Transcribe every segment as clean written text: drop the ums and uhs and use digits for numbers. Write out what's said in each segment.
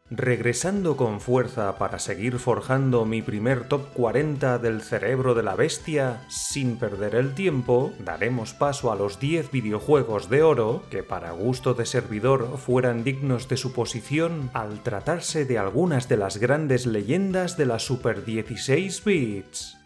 Regresando con fuerza para seguir forjando mi primer top 40 del cerebro de la bestia, sin perder el tiempo, daremos paso a los 10 videojuegos de oro que para gusto de servidor fueran dignos de su posición al tratarse de algunas de las grandes leyendas de la Super 16 bits.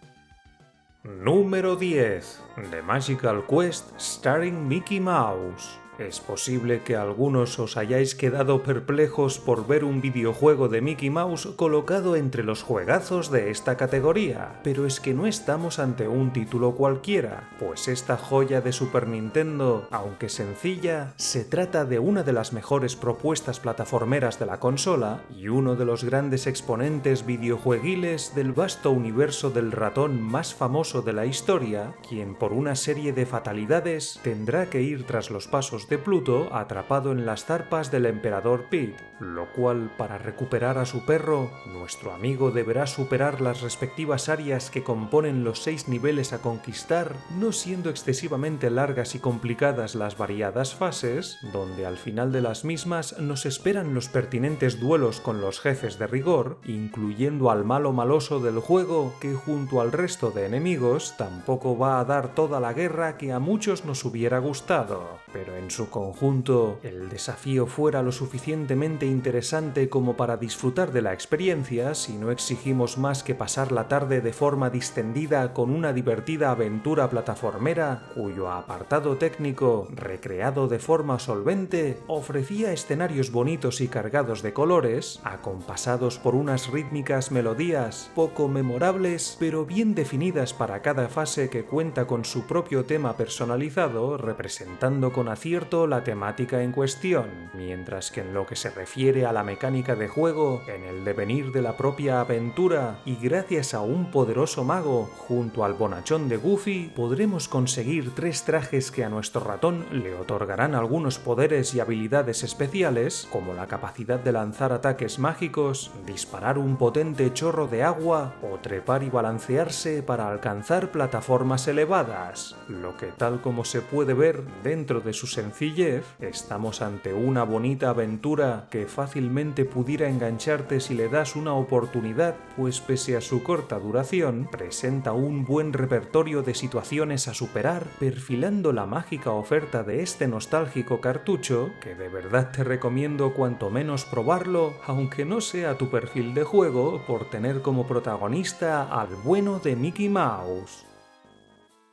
Número 10. The Magical Quest starring Mickey Mouse. Es posible que algunos os hayáis quedado perplejos por ver un videojuego de Mickey Mouse colocado entre los juegazos de esta categoría, pero es que no estamos ante un título cualquiera, pues esta joya de Super Nintendo, aunque sencilla, se trata de una de las mejores propuestas plataformeras de la consola y uno de los grandes exponentes videojueguiles del vasto universo del ratón más famoso de la historia, quien por una serie de fatalidades tendrá que ir tras los pasos de Pluto atrapado en las zarpas del emperador Pete, lo cual, para recuperar a su perro, nuestro amigo deberá superar las respectivas áreas que componen los 6 niveles a conquistar, no siendo excesivamente largas y complicadas las variadas fases, donde al final de las mismas nos esperan los pertinentes duelos con los jefes de rigor, incluyendo al malo maloso del juego, que junto al resto de enemigos tampoco va a dar toda la guerra que a muchos nos hubiera gustado, pero en su conjunto, el desafío fuera lo suficientemente interesante como para disfrutar de la experiencia si no exigimos más que pasar la tarde de forma distendida con una divertida aventura plataformera cuyo apartado técnico, recreado de forma solvente, ofrecía escenarios bonitos y cargados de colores, acompasados por unas rítmicas melodías poco memorables pero bien definidas para cada fase que cuenta con su propio tema personalizado, representando con acierto la temática en cuestión, mientras que en lo que se refiere a la mecánica de juego, en el devenir de la propia aventura y gracias a un poderoso mago junto al bonachón de Goofy, podremos conseguir 3 trajes que a nuestro ratón le otorgarán algunos poderes y habilidades especiales, como la capacidad de lanzar ataques mágicos, disparar un potente chorro de agua o trepar y balancearse para alcanzar plataformas elevadas, lo que tal como se puede ver dentro de su sencillez, estamos ante una bonita aventura que fácilmente pudiera engancharte si le das una oportunidad, pues pese a su corta duración, presenta un buen repertorio de situaciones a superar, perfilando la mágica oferta de este nostálgico cartucho, que de verdad te recomiendo cuanto menos probarlo, aunque no sea tu perfil de juego, por tener como protagonista al bueno de Mickey Mouse.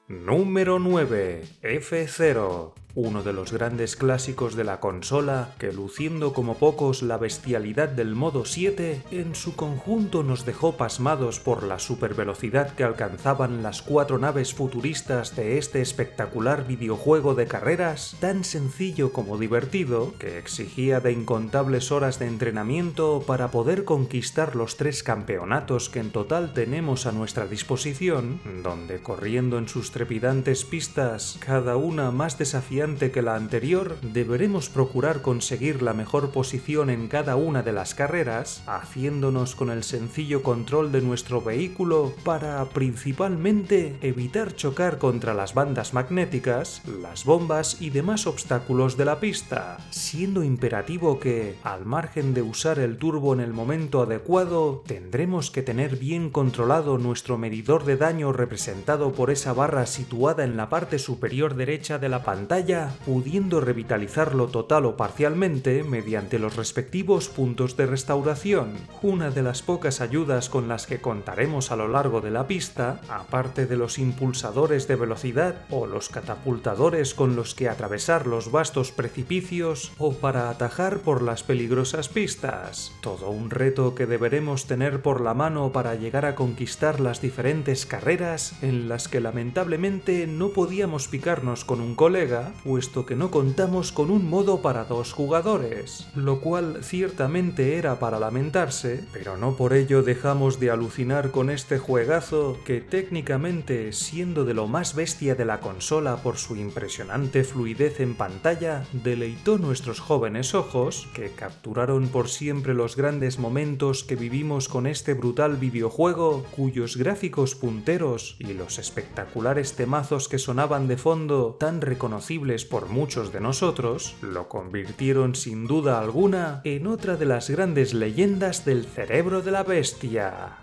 Número 9. F0. Uno de los grandes clásicos de la consola que, luciendo como pocos la bestialidad del modo 7, en su conjunto nos dejó pasmados por la supervelocidad que alcanzaban las 4 naves futuristas de este espectacular videojuego de carreras, tan sencillo como divertido, que exigía de incontables horas de entrenamiento para poder conquistar los 3 campeonatos que en total tenemos a nuestra disposición, donde corriendo en sus trepidantes pistas, cada una más desafiante que la anterior, deberemos procurar conseguir la mejor posición en cada una de las carreras, haciéndonos con el sencillo control de nuestro vehículo para, principalmente, evitar chocar contra las bandas magnéticas, las bombas y demás obstáculos de la pista, siendo imperativo que, al margen de usar el turbo en el momento adecuado, tendremos que tener bien controlado nuestro medidor de daño representado por esa barra situada en la parte superior derecha de la pantalla, pudiendo revitalizarlo total o parcialmente mediante los respectivos puntos de restauración, una de las pocas ayudas con las que contaremos a lo largo de la pista, aparte de los impulsadores de velocidad o los catapultadores con los que atravesar los vastos precipicios o para atajar por las peligrosas pistas. Todo un reto que deberemos tener por la mano para llegar a conquistar las diferentes carreras en las que lamentablemente no podíamos picarnos con un colega, puesto que no contamos con un modo para 2 jugadores, lo cual ciertamente era para lamentarse, pero no por ello dejamos de alucinar con este juegazo que técnicamente, siendo de lo más bestia de la consola por su impresionante fluidez en pantalla, deleitó nuestros jóvenes ojos, que capturaron por siempre los grandes momentos que vivimos con este brutal videojuego, cuyos gráficos punteros y los espectaculares temazos que sonaban de fondo, tan reconocibles temibles por muchos de nosotros, lo convirtieron sin duda alguna en otra de las grandes leyendas del cerebro de la bestia.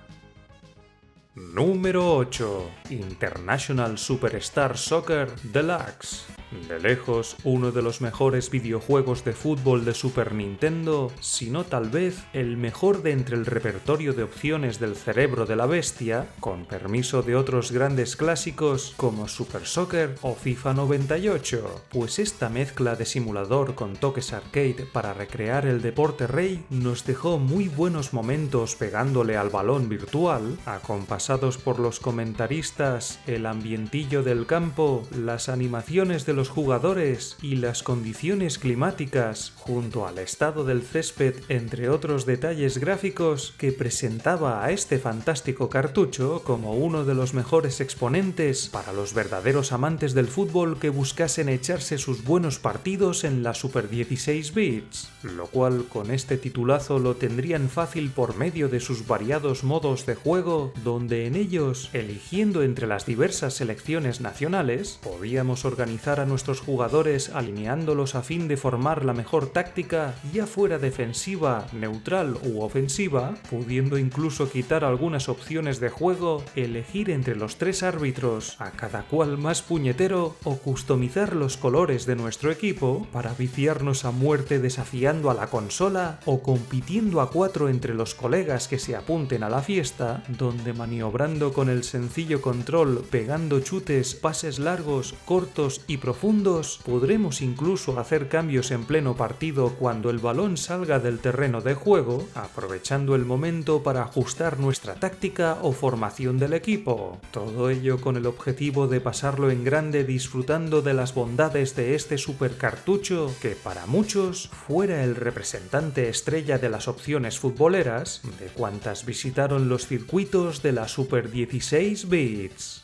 Número 8. International Superstar Soccer Deluxe. De lejos, uno de los mejores videojuegos de fútbol de Super Nintendo, si no tal vez el mejor de entre el repertorio de opciones del cerebro de la bestia, con permiso de otros grandes clásicos como Super Soccer o FIFA 98, pues esta mezcla de simulador con toques arcade para recrear el deporte rey nos dejó muy buenos momentos pegándole al balón virtual, acompasados por los comentaristas, el ambientillo del campo, las animaciones de los jugadores y las condiciones climáticas, junto al estado del césped, entre otros detalles gráficos, que presentaba a este fantástico cartucho como uno de los mejores exponentes para los verdaderos amantes del fútbol que buscasen echarse sus buenos partidos en la Super 16 bits, lo cual con este titulazo lo tendrían fácil por medio de sus variados modos de juego, donde en ellos, eligiendo entre las diversas selecciones nacionales, podíamos organizar a nuestros jugadores alineándolos a fin de formar la mejor táctica, ya fuera defensiva, neutral u ofensiva, pudiendo incluso quitar algunas opciones de juego, elegir entre los 3 árbitros, a cada cual más puñetero, o customizar los colores de nuestro equipo para viciarnos a muerte desafiando a la consola o compitiendo a 4 entre los colegas que se apunten a la fiesta, donde maniobrando con el sencillo control, pegando chutes, pases largos, cortos y profundos, podremos incluso hacer cambios en pleno partido cuando el balón salga del terreno de juego, aprovechando el momento para ajustar nuestra táctica o formación del equipo. Todo ello con el objetivo de pasarlo en grande disfrutando de las bondades de este super cartucho que para muchos fuera el representante estrella de las opciones futboleras de cuantas visitaron los circuitos de la Super 16 bits.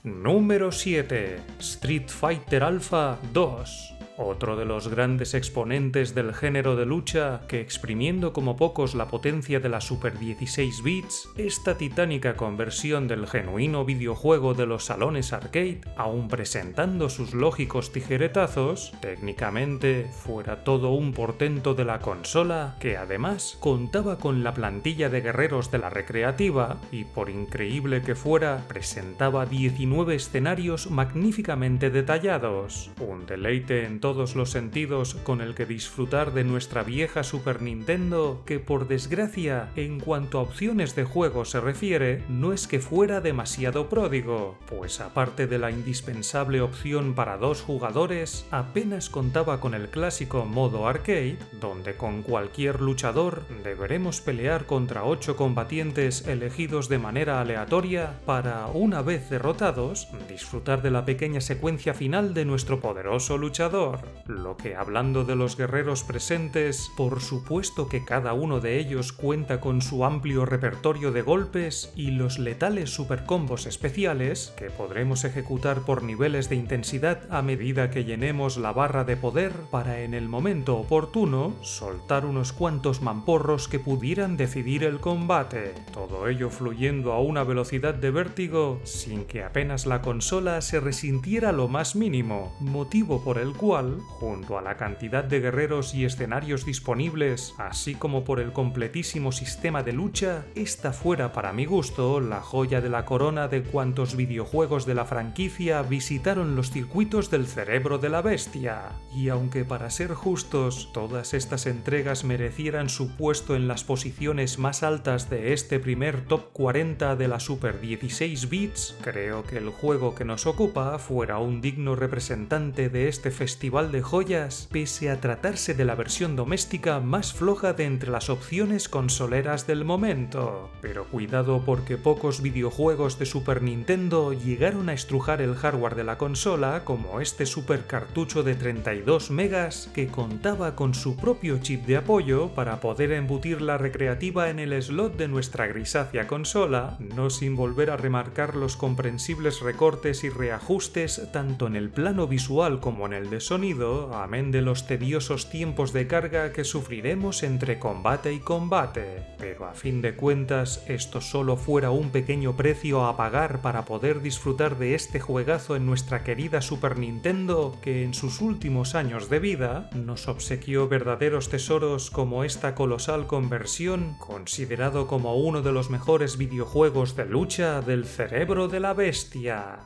Número 7. Street Fighter Alpha 2. Otro de los grandes exponentes del género de lucha que, exprimiendo como pocos la potencia de la Super 16 bits, esta titánica conversión del genuino videojuego de los salones arcade, aun presentando sus lógicos tijeretazos, técnicamente fuera todo un portento de la consola que además contaba con la plantilla de guerreros de la recreativa y, por increíble que fuera, presentaba 19 escenarios magníficamente detallados, un deleite en todos los sentidos con el que disfrutar de nuestra vieja Super Nintendo que, por desgracia, en cuanto a opciones de juego se refiere, no es que fuera demasiado pródigo, pues aparte de la indispensable opción para 2 jugadores, apenas contaba con el clásico modo arcade, donde con cualquier luchador deberemos pelear contra 8 combatientes elegidos de manera aleatoria para, una vez derrotados, disfrutar de la pequeña secuencia final de nuestro poderoso luchador. Lo que, hablando de los guerreros presentes, por supuesto que cada uno de ellos cuenta con su amplio repertorio de golpes y los letales supercombos especiales que podremos ejecutar por niveles de intensidad a medida que llenemos la barra de poder para, en el momento oportuno, soltar unos cuantos mamporros que pudieran decidir el combate. Todo ello fluyendo a una velocidad de vértigo sin que apenas la consola se resintiera lo más mínimo, motivo por el cual, junto a la cantidad de guerreros y escenarios disponibles, así como por el completísimo sistema de lucha, esta fuera para mi gusto la joya de la corona de cuantos videojuegos de la franquicia visitaron los circuitos del cerebro de la bestia. Y aunque, para ser justos, todas estas entregas merecieran su puesto en las posiciones más altas de este primer top 40 de la Super 16 bits, creo que el juego que nos ocupa fuera un digno representante de este festival de joyas, pese a tratarse de la versión doméstica más floja de entre las opciones consoleras del momento. Pero cuidado, porque pocos videojuegos de Super Nintendo llegaron a estrujar el hardware de la consola como este super cartucho de 32 megas que contaba con su propio chip de apoyo para poder embutir la recreativa en el slot de nuestra grisácea consola, no sin volver a remarcar los comprensibles recortes y reajustes tanto en el plano visual como en el de sonido sonido, amén de los tediosos tiempos de carga que sufriremos entre combate y combate. Pero a fin de cuentas, esto solo fuera un pequeño precio a pagar para poder disfrutar de este juegazo en nuestra querida Super Nintendo, que en sus últimos años de vida nos obsequió verdaderos tesoros como esta colosal conversión, considerado como uno de los mejores videojuegos de lucha del cerebro de la bestia.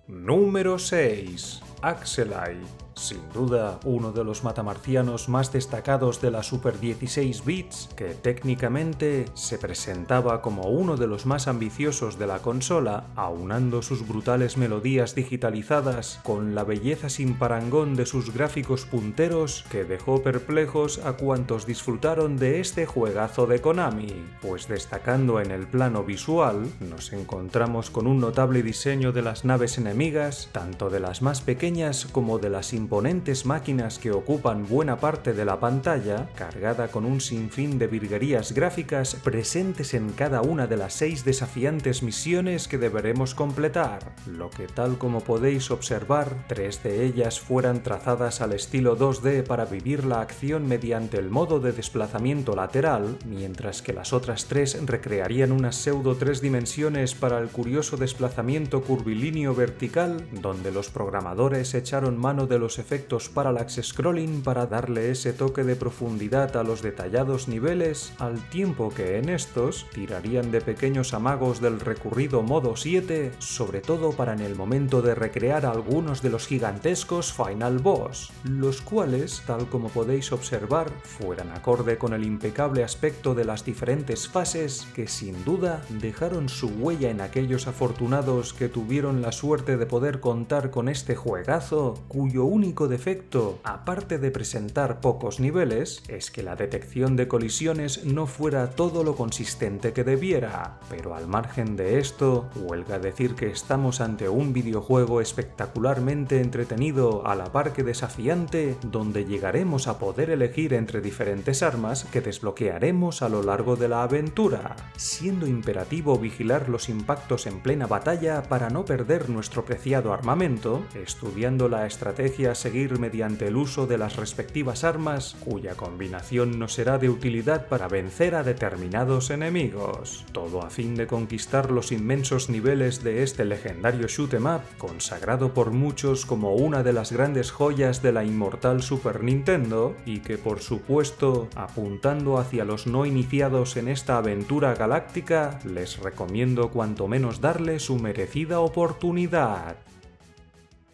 Número 6. Axelai. Sin duda, uno de los matamarcianos más destacados de la Super 16 bits, que técnicamente se presentaba como uno de los más ambiciosos de la consola, aunando sus brutales melodías digitalizadas con la belleza sin parangón de sus gráficos punteros que dejó perplejos a cuantos disfrutaron de este juegazo de Konami, pues destacando en el plano visual, nos encontramos con un notable diseño de las naves enemigas, tanto de las más pequeñas como de las imponentes máquinas que ocupan buena parte de la pantalla, cargada con un sinfín de virguerías gráficas presentes en cada una de las 6 desafiantes misiones que deberemos completar, lo que tal como podéis observar, 3 de ellas fueran trazadas al estilo 2D para vivir la acción mediante el modo de desplazamiento lateral, mientras que las otras 3 recrearían unas pseudo 3 dimensiones para el curioso desplazamiento curvilíneo vertical, donde los programadores echaron mano de los efectos parallax scrolling para darle ese toque de profundidad a los detallados niveles, al tiempo que en estos tirarían de pequeños amagos del recurrido modo 7, sobre todo para en el momento de recrear algunos de los gigantescos Final Boss, los cuales, tal como podéis observar, fueran acorde con el impecable aspecto de las diferentes fases que sin duda dejaron su huella en aquellos afortunados que tuvieron la suerte de poder contar con este juegazo, cuyo único defecto, aparte de presentar pocos niveles, es que la detección de colisiones no fuera todo lo consistente que debiera. Pero al margen de esto, huelga decir que estamos ante un videojuego espectacularmente entretenido a la par que desafiante, donde llegaremos a poder elegir entre diferentes armas que desbloquearemos a lo largo de la aventura, siendo imperativo vigilar los impactos en plena batalla para no perder nuestro preciado armamento, estudiando la estrategia a seguir mediante el uso de las respectivas armas, cuya combinación nos será de utilidad para vencer a determinados enemigos. Todo a fin de conquistar los inmensos niveles de este legendario shoot 'em up, consagrado por muchos como una de las grandes joyas de la inmortal Super Nintendo, y que por supuesto, apuntando hacia los no iniciados en esta aventura galáctica, les recomiendo cuanto menos darle su merecida oportunidad.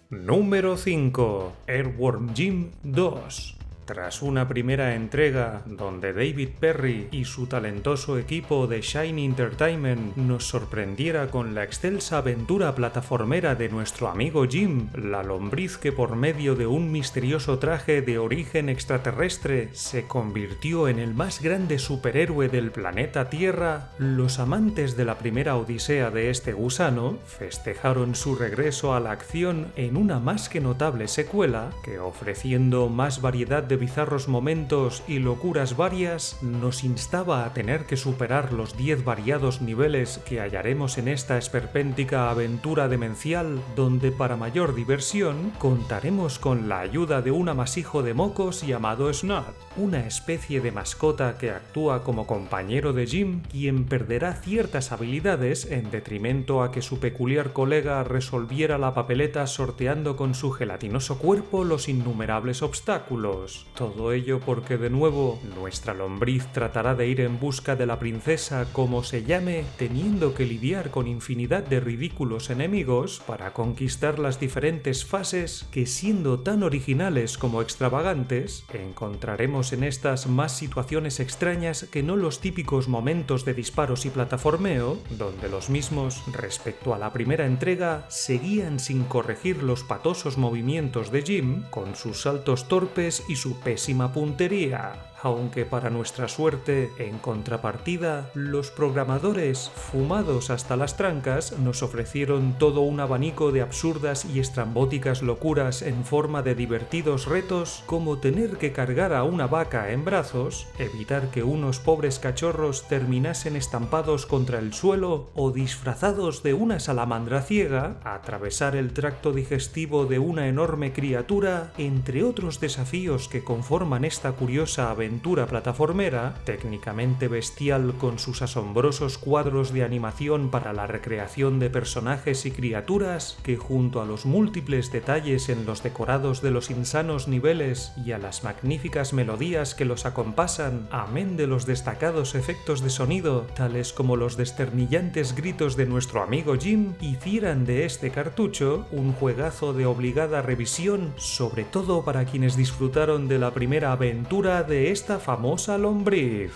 Número 5. Earthworm Jim 2. Tras una primera entrega donde David Perry y su talentoso equipo de Shiny Entertainment nos sorprendiera con la excelsa aventura plataformera de nuestro amigo Jim, la lombriz que por medio de un misterioso traje de origen extraterrestre se convirtió en el más grande superhéroe del planeta Tierra, los amantes de la primera odisea de este gusano festejaron su regreso a la acción en una más que notable secuela que, ofreciendo más variedad de bizarros momentos y locuras varias, nos instaba a tener que superar los 10 variados niveles que hallaremos en esta esperpéntica aventura demencial, donde para mayor diversión contaremos con la ayuda de un amasijo de mocos llamado Snot, una especie de mascota que actúa como compañero de Jim, quien perderá ciertas habilidades en detrimento a que su peculiar colega resolviera la papeleta sorteando con su gelatinoso cuerpo los innumerables obstáculos. Todo ello porque de nuevo nuestra lombriz tratará de ir en busca de la princesa como se llame, teniendo que lidiar con infinidad de ridículos enemigos para conquistar las diferentes fases que, siendo tan originales como extravagantes, encontraremos en estas más situaciones extrañas que no los típicos momentos de disparos y plataformeo, donde los mismos, respecto a la primera entrega, seguían sin corregir los patosos movimientos de Jim, con sus saltos torpes y su su pésima puntería. Aunque para nuestra suerte, en contrapartida, los programadores, fumados hasta las trancas, nos ofrecieron todo un abanico de absurdas y estrambóticas locuras en forma de divertidos retos, como tener que cargar a una vaca en brazos, evitar que unos pobres cachorros terminasen estampados contra el suelo o disfrazados de una salamandra ciega, atravesar el tracto digestivo de una enorme criatura, entre otros desafíos que conforman esta curiosa aventura plataformera, técnicamente bestial con sus asombrosos cuadros de animación para la recreación de personajes y criaturas, que junto a los múltiples detalles en los decorados de los insanos niveles y a las magníficas melodías que los acompasan, amén de los destacados efectos de sonido, tales como los desternillantes gritos de nuestro amigo Jim, hicieran de este cartucho un juegazo de obligada revisión, sobre todo para quienes disfrutaron de la primera aventura de esta famosa lombriz.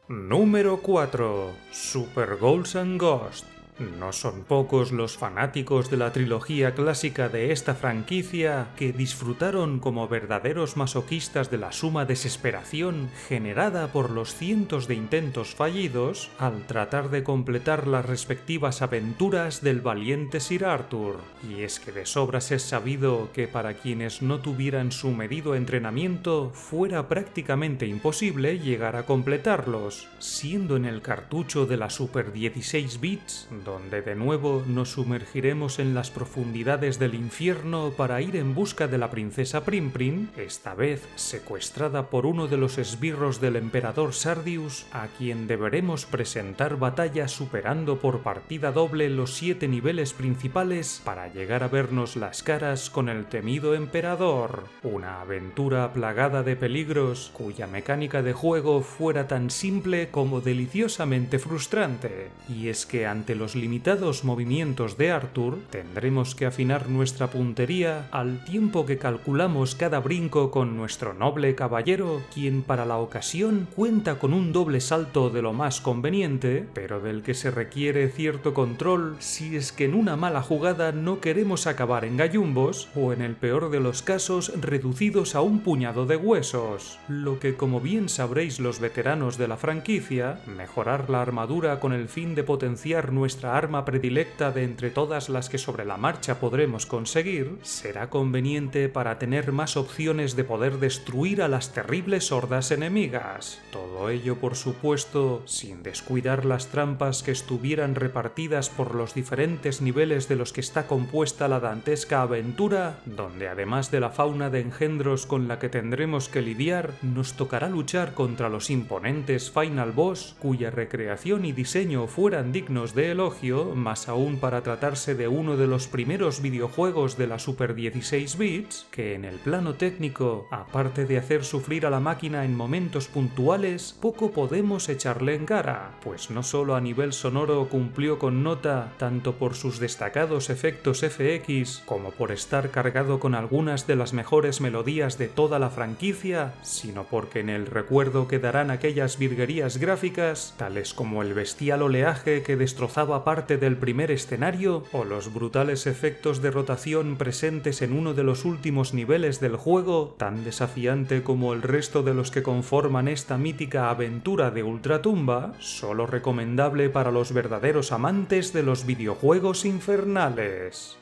Número 4. Super Ghouls and Ghosts. No son pocos los fanáticos de la trilogía clásica de esta franquicia que disfrutaron como verdaderos masoquistas de la suma desesperación generada por los cientos de intentos fallidos al tratar de completar las respectivas aventuras del valiente Sir Arthur. Y es que de sobras es sabido que para quienes no tuvieran su medido entrenamiento fuera prácticamente imposible llegar a completarlos, siendo en el cartucho de la Super 16 bits donde de nuevo nos sumergiremos en las profundidades del infierno para ir en busca de la princesa Primprin, esta vez secuestrada por uno de los esbirros del emperador Sardius, a quien deberemos presentar batalla superando por partida doble los 7 niveles principales para llegar a vernos las caras con el temido emperador. Una aventura plagada de peligros cuya mecánica de juego fuera tan simple como deliciosamente frustrante. Y es que ante los limitados movimientos de Arthur, tendremos que afinar nuestra puntería al tiempo que calculamos cada brinco con nuestro noble caballero, quien para la ocasión cuenta con un doble salto de lo más conveniente, pero del que se requiere cierto control si es que en una mala jugada no queremos acabar en gallumbos o en el peor de los casos reducidos a un puñado de huesos, lo que, como bien sabréis los veteranos de la franquicia, mejorar la armadura con el fin de potenciar nuestra arma predilecta de entre todas las que sobre la marcha podremos conseguir, será conveniente para tener más opciones de poder destruir a las terribles hordas enemigas. Todo ello, por supuesto, sin descuidar las trampas que estuvieran repartidas por los diferentes niveles de los que está compuesta la dantesca aventura, donde además de la fauna de engendros con la que tendremos que lidiar, nos tocará luchar contra los imponentes Final Boss, cuya recreación y diseño fueran dignos de elogio, más aún para tratarse de uno de los primeros videojuegos de la Super 16 bits, que en el plano técnico, aparte de hacer sufrir a la máquina en momentos puntuales, poco podemos echarle en cara, pues no solo a nivel sonoro cumplió con nota tanto por sus destacados efectos FX como por estar cargado con algunas de las mejores melodías de toda la franquicia, sino porque en el recuerdo quedarán aquellas virguerías gráficas, tales como el bestial oleaje que destrozaba parte del primer escenario o los brutales efectos de rotación presentes en uno de los últimos niveles del juego, tan desafiante como el resto de los que conforman esta mítica aventura de Ultratumba, solo recomendable para los verdaderos amantes de los videojuegos infernales.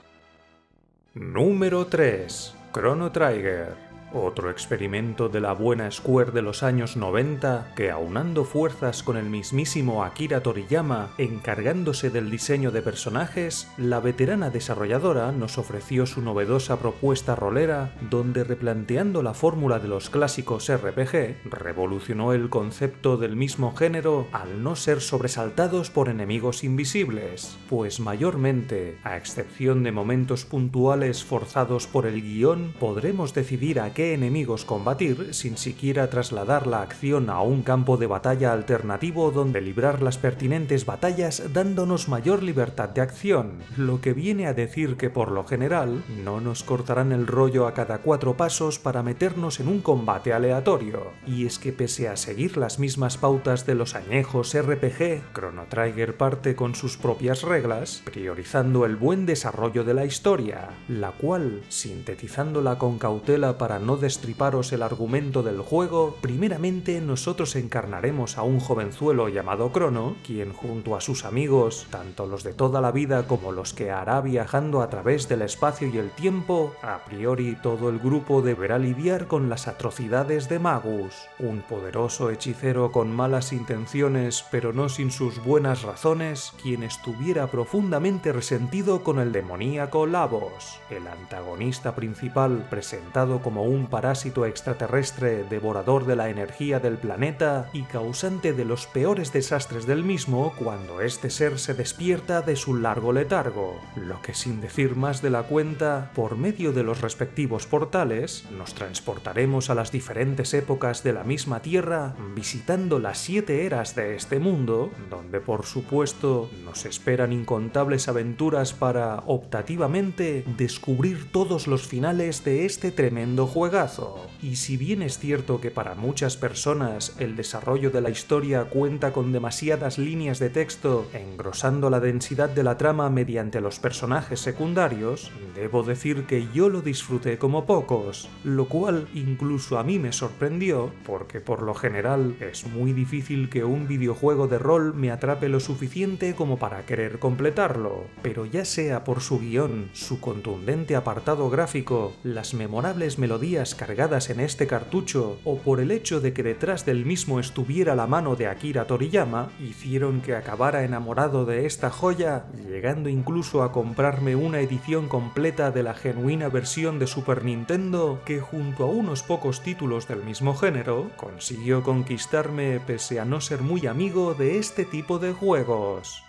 Número 3. Chrono Trigger. Otro experimento de la buena Square de los años 90 que, aunando fuerzas con el mismísimo Akira Toriyama encargándose del diseño de personajes, la veterana desarrolladora nos ofreció su novedosa propuesta rolera donde, replanteando la fórmula de los clásicos RPG, revolucionó el concepto del mismo género al no ser sobresaltados por enemigos invisibles, pues mayormente, a excepción de momentos puntuales forzados por el guión, podremos decidir a qué enemigos combatir sin siquiera trasladar la acción a un campo de batalla alternativo donde librar las pertinentes batallas dándonos mayor libertad de acción, lo que viene a decir que por lo general no nos cortarán el rollo a cada 4 pasos para meternos en un combate aleatorio. Y es que pese a seguir las mismas pautas de los añejos RPG, Chrono Trigger parte con sus propias reglas, priorizando el buen desarrollo de la historia, la cual, sintetizándola con cautela para no no destriparos el argumento del juego, primeramente nosotros encarnaremos a un jovenzuelo llamado Crono, quien junto a sus amigos, tanto los de toda la vida como los que hará viajando a través del espacio y el tiempo, a priori todo el grupo deberá lidiar con las atrocidades de Magus, un poderoso hechicero con malas intenciones pero no sin sus buenas razones, quien estuviera profundamente resentido con el demoníaco Lavos, el antagonista principal presentado como un parásito extraterrestre devorador de la energía del planeta y causante de los peores desastres del mismo cuando este ser se despierta de su largo letargo, lo que sin decir más de la cuenta, por medio de los respectivos portales, nos transportaremos a las diferentes épocas de la misma Tierra, visitando las 7 eras de este mundo, donde por supuesto nos esperan incontables aventuras para, optativamente, descubrir todos los finales de este tremendo juegazo. Y si bien es cierto que para muchas personas el desarrollo de la historia cuenta con demasiadas líneas de texto, engrosando la densidad de la trama mediante los personajes secundarios, debo decir que yo lo disfruté como pocos, lo cual incluso a mí me sorprendió, porque por lo general es muy difícil que un videojuego de rol me atrape lo suficiente como para querer completarlo, pero ya sea por su guión, su contundente apartado gráfico, las memorables melodías cargadas en este cartucho, o por el hecho de que detrás del mismo estuviera la mano de Akira Toriyama, hicieron que acabara enamorado de esta joya, llegando incluso a comprarme una edición completa de la genuina versión de Super Nintendo que, junto a unos pocos títulos del mismo género, consiguió conquistarme pese a no ser muy amigo de este tipo de juegos.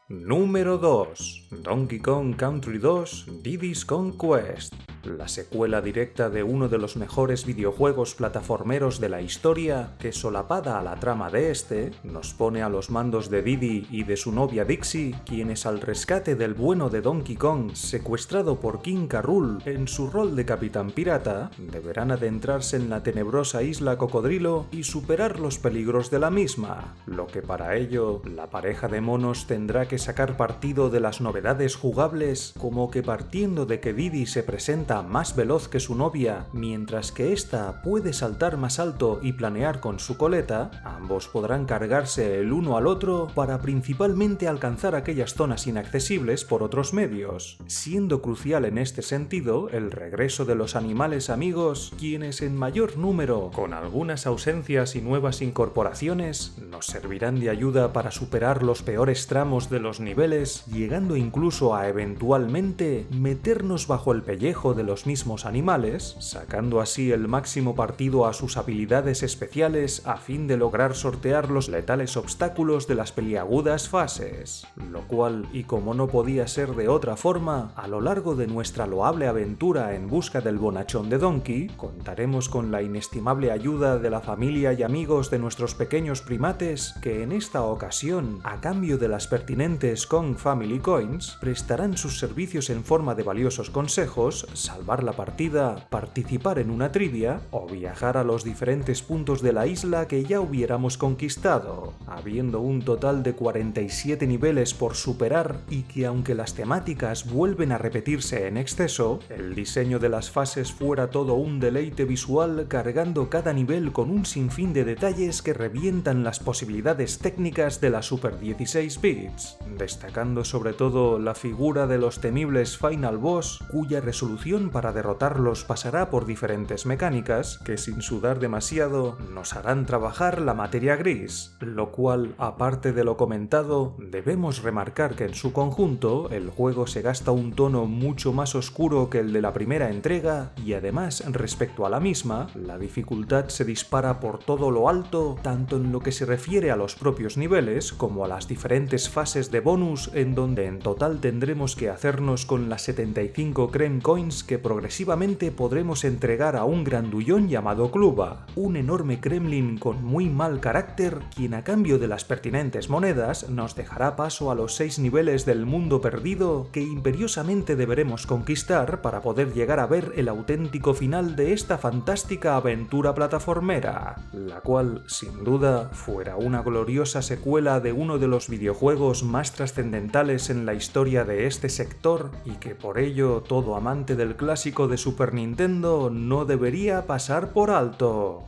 Número 2. Donkey Kong Country 2 Diddy's Kong Quest, la secuela directa de uno de los mejores videojuegos plataformeros de la historia, que solapada a la trama de este, nos pone a los mandos de Diddy y de su novia Dixie, quienes al rescate del bueno de Donkey Kong, secuestrado por King K. Rool en su rol de capitán pirata, deberán adentrarse en la tenebrosa isla Cocodrilo y superar los peligros de la misma, lo que para ello la pareja de monos tendrá que sacar partido de las novedades jugables, como que partiendo de que Diddy se presenta más veloz que su novia, mientras que ésta puede saltar más alto y planear con su coleta, ambos podrán cargarse el uno al otro para principalmente alcanzar aquellas zonas inaccesibles por otros medios, siendo crucial en este sentido el regreso de los animales amigos, quienes en mayor número, con algunas ausencias y nuevas incorporaciones, nos servirán de ayuda para superar los peores tramos de los niveles, llegando incluso a eventualmente meternos bajo el pellejo de los mismos animales, sacando así el máximo partido a sus habilidades especiales a fin de lograr sortear los letales obstáculos de las peliagudas fases, lo cual, y como no podía ser de otra forma, a lo largo de nuestra loable aventura en busca del bonachón de Donkey, contaremos con la inestimable ayuda de la familia y amigos de nuestros pequeños primates que en esta ocasión, a cambio de las pertinentes Kong Family Coins, prestarán sus servicios en forma de valiosos consejos, salvar la partida, participar en una trivia o viajar a los diferentes puntos de la isla que ya hubiéramos conquistado, habiendo un total de 47 niveles por superar y que, aunque las temáticas vuelven a repetirse en exceso, el diseño de las fases fuera todo un deleite visual, cargando cada nivel con un sinfín de detalles que revientan las posibilidades técnicas de la Super 16 bits, destacando sobre todo la figura de los temibles Final Boss, cuya resolución para derrotarlos pasará por diferentes mecánicas que, sin sudar demasiado, nos harán trabajar la materia gris, lo cual, aparte de lo comentado, debemos remarcar que en su conjunto el juego se gasta un tono mucho más oscuro que el de la primera entrega y además, respecto a la misma, la dificultad se dispara por todo lo alto, tanto en lo que se refiere a los propios niveles como a las diferentes fases de bonus, en donde en total tendremos que hacernos con las 75 Creme Coins que progresivamente podremos entregar a un grandullón llamado Cluba, un enorme Kremlin con muy mal carácter, quien a cambio de las pertinentes monedas nos dejará paso a los 6 niveles del mundo perdido que imperiosamente deberemos conquistar para poder llegar a ver el auténtico final de esta fantástica aventura plataformera, la cual, sin duda, fuera una gloriosa secuela de uno de los videojuegos más trascendentales en la historia de este sector y que por ello todo amante del clásico de Super Nintendo no debería pasar por alto.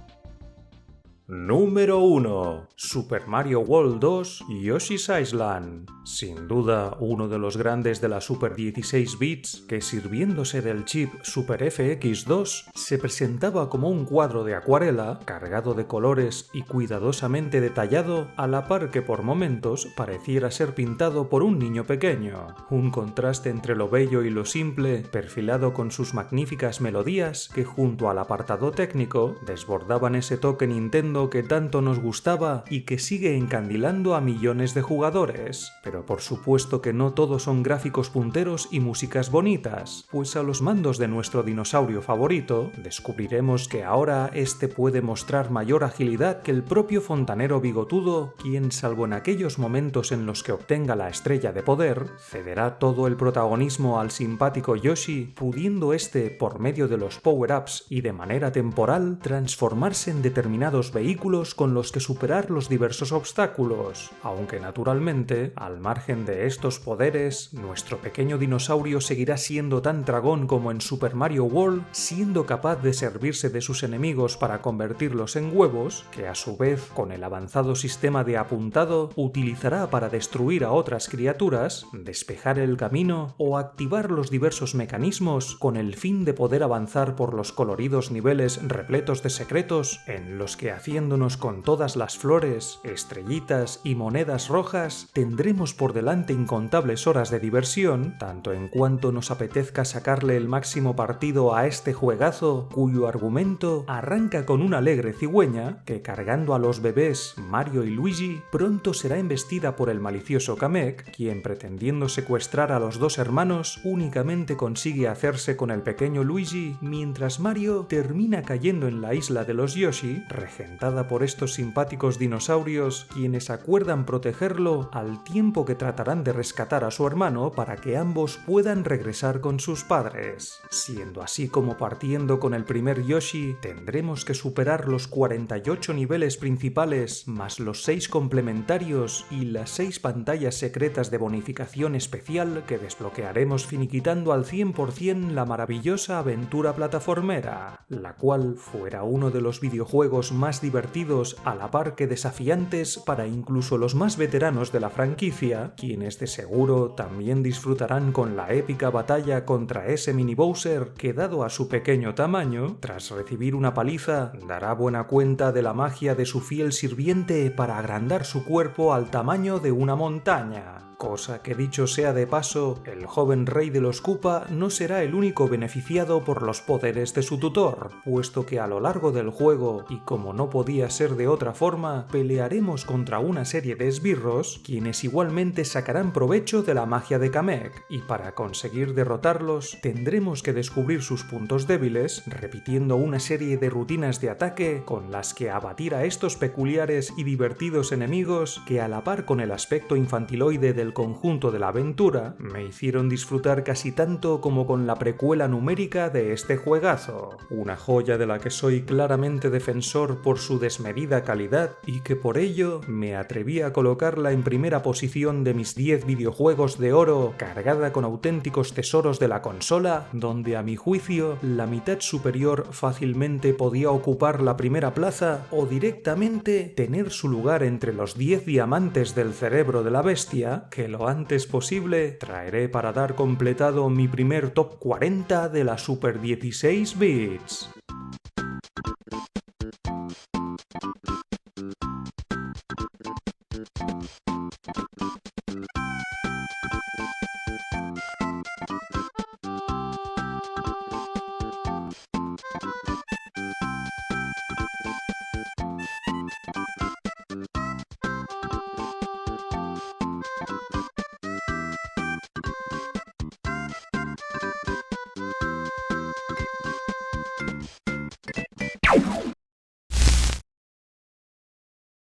Número 1. Super Mario World 2 Yoshi's Island. Sin duda, uno de los grandes de la Super 16 bits que, sirviéndose del chip Super FX2, se presentaba como un cuadro de acuarela cargado de colores y cuidadosamente detallado, a la par que por momentos pareciera ser pintado por un niño pequeño. Un contraste entre lo bello y lo simple, perfilado con sus magníficas melodías que, junto al apartado técnico, desbordaban ese toque Nintendo que tanto nos gustaba y que sigue encandilando a millones de jugadores. Pero por supuesto que no todos son gráficos punteros y músicas bonitas, pues a los mandos de nuestro dinosaurio favorito descubriremos que ahora este puede mostrar mayor agilidad que el propio fontanero bigotudo, quien, salvo en aquellos momentos en los que obtenga la estrella de poder, cederá todo el protagonismo al simpático Yoshi, pudiendo este, por medio de los power-ups y de manera temporal, transformarse en determinados vehículos con los que superar los diversos obstáculos, aunque naturalmente, al margen de estos poderes, nuestro pequeño dinosaurio seguirá siendo tan dragón como en Super Mario World, siendo capaz de servirse de sus enemigos para convertirlos en huevos, que a su vez, con el avanzado sistema de apuntado, utilizará para destruir a otras criaturas, despejar el camino o activar los diversos mecanismos con el fin de poder avanzar por los coloridos niveles repletos de secretos en los que, haciéndonos con todas las flores, estrellitas y monedas rojas, tendremos por delante incontables horas de diversión, tanto en cuanto nos apetezca sacarle el máximo partido a este juegazo, cuyo argumento arranca con una alegre cigüeña que, cargando a los bebés Mario y Luigi, pronto será embestida por el malicioso Kamek, quien, pretendiendo secuestrar a los dos hermanos, únicamente consigue hacerse con el pequeño Luigi, mientras Mario termina cayendo en la isla de los Yoshi, regentada por estos simpáticos dinosaurios, quienes acuerdan protegerlo al tiempo que tratarán de rescatar a su hermano para que ambos puedan regresar con sus padres. Siendo así como, partiendo con el primer Yoshi, tendremos que superar los 48 niveles principales, más los 6 complementarios y las 6 pantallas secretas de bonificación especial que desbloquearemos finiquitando al 100% la maravillosa aventura plataformera, la cual fuera uno de los videojuegos más divertidos a la par que desafiantes para incluso los más veteranos de la franquicia, quienes de seguro también disfrutarán con la épica batalla contra ese mini Bowser que, dado a su pequeño tamaño, tras recibir una paliza, dará buena cuenta de la magia de su fiel sirviente para agrandar su cuerpo al tamaño de una montaña. Cosa que, dicho sea de paso, el joven rey de los Koopa no será el único beneficiado por los poderes de su tutor, puesto que a lo largo del juego, y como no podía ser de otra forma, pelearemos contra una serie de esbirros, quienes igualmente sacarán provecho de la magia de Kamek, y para conseguir derrotarlos tendremos que descubrir sus puntos débiles, repitiendo una serie de rutinas de ataque con las que abatir a estos peculiares y divertidos enemigos que, a la par con el aspecto infantiloide del conjunto de la aventura, me hicieron disfrutar casi tanto como con la precuela numérica de este juegazo, una joya de la que soy claramente defensor por su desmedida calidad y que por ello me atreví a colocarla en primera posición de mis 10 videojuegos de oro, cargada con auténticos tesoros de la consola, donde a mi juicio la mitad superior fácilmente podía ocupar la primera plaza o directamente tener su lugar entre los 10 diamantes del cerebro de la bestia, que lo antes posible traeré para dar completado mi primer top 40 de la Super 16 bits.